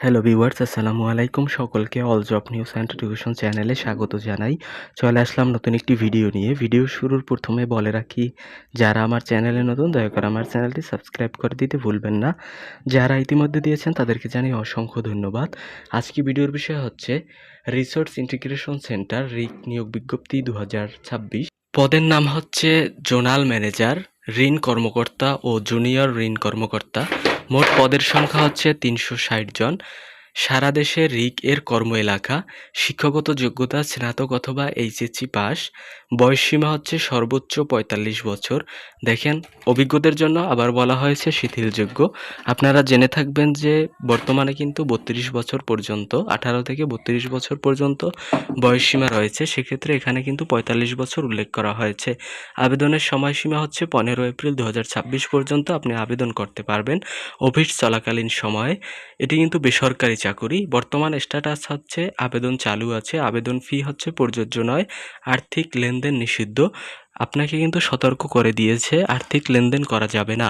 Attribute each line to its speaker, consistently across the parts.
Speaker 1: Hello viewers, আসসালামু আলাইকুম। সকলকে all job news and tuition চ্যানেলে স্বাগত জানাই। চলে আসলাম নতুন একটি ভিডিও নিয়ে। ভিডিও শুরুর প্রথমে বলে রাখি, যারা আমার চ্যানেলে নতুন দয়া করে আমার চ্যানেলটি সাবস্ক্রাইব করে দিতে ভুলবেন না। যারা ইতিমধ্যে দিয়েছেন তাদেরকে জানাই অসংখ্য ধন্যবাদ। আজকে ভিডিওর বিষয় হচ্ছে রিসোর্স ইন্টিগ্রেশন সেন্টার রিক নিয়োগ বিজ্ঞপ্তি 2026। পদের নাম হচ্ছে জোনাল ম্যানেজার, ঋণ কর্মকর্তা ও জুনিয়র ঋণ কর্মকর্তা। মোট পদের সংখ্যা হচ্ছে ৩৬০ জন। সারা দেশে রিক এর কর্ম এলাকা। শিক্ষাগত যোগ্যতা স্নাতক অথবা এইচএসসি পাস। বয়সসীমা হচ্ছে সর্বোচ্চ ৪৫ বছর। দেখেন, অভিজ্ঞদের জন্য আবার বলা হয়েছে শিথিলযোগ্য। আপনারা জেনে থাকবেন যে বর্তমানে কিন্তু ৩২ বছর পর্যন্ত, ১৮ থেকে ৩২ বছর পর্যন্ত বয়সসীমা রয়েছে। সেক্ষেত্রে এখানে কিন্তু ৪৫ বছর উল্লেখ করা হয়েছে। আবেদনের সময়সীমা হচ্ছে ১৫ এপ্রিল ২০২৬ পর্যন্ত আপনি আবেদন করতে পারবেন অফিস চলাকালীন সময়ে। এটি কিন্তু বেসরকারি চাকুরি। বর্তমান স্ট্যাটাস হচ্ছে আবেদন চালু আছে। আবেদন ফি হচ্ছে প্রযোজ্য নয়। আর্থিক লেনদেন নিষিদ্ধ। আপনাকে কিন্তু সতর্ক করে দিয়েছে, আর্থিক লেনদেন করা যাবে না।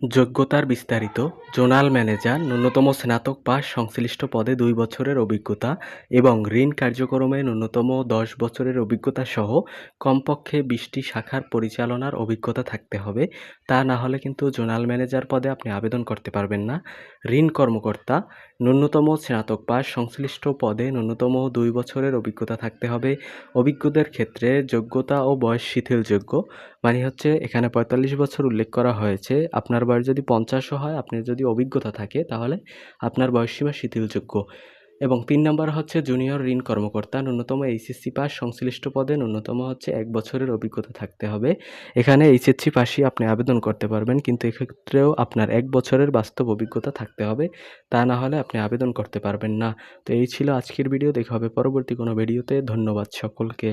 Speaker 1: যোগ্যতার বিস্তারিত: জোনাল ম্যানেজার, ন্যূনতম স্নাতক পাস, সংশ্লিষ্ট পদে ২ বছরের অভিজ্ঞতা এবং ঋণ কার্যক্রমে ন্যূনতম ১০ বছরের অভিজ্ঞতা সহ কমপক্ষে ২০টি শাখার পরিচালনার অভিজ্ঞতা থাকতে হবে। তা না হলে কিন্তু জোনাল ম্যানেজার পদে আপনি আবেদন করতে পারবেন না। ঋণ কর্মকর্তা, ন্যূনতম স্নাতক পাস, সংশ্লিষ্ট পদে ন্যূনতম ২ বছরের অভিজ্ঞতা থাকতে হবে। অভিজ্ঞদের ক্ষেত্রে যোগ্যতা ও বয়স শিথিলযোগ্য। মানে হচ্ছে এখানে ৪৫ বছর উল্লেখ করা হয়েছে। আপনার বয়স যদি ৫০ও হয়, আপনার যদি অভিজ্ঞতা থাকে তাহলে আপনার বয়সসীমা শিথিলযোগ্য। এবং ৩ নাম্বার হচ্ছে জুনিয়র ঋণ কর্মকর্তা, ন্যূনতম এইচএসসি পাস, সংশ্লিষ্ট পদে ন্যূনতম হচ্ছে ১ বছরের অভিজ্ঞতা থাকতে হবে। এখানে এইচএসসি পাসই আপনি আবেদন করতে পারবেন, কিন্তু এক্ষেত্রেও আপনার ১ বছরের বাস্তব অভিজ্ঞতা থাকতে হবে। তা না হলে আপনি আবেদন করতে পারবেন না। তো এই ছিল আজকের ভিডিও। দেখা হবে পরবর্তী কোনো ভিডিওতে। ধন্যবাদ সকলকে।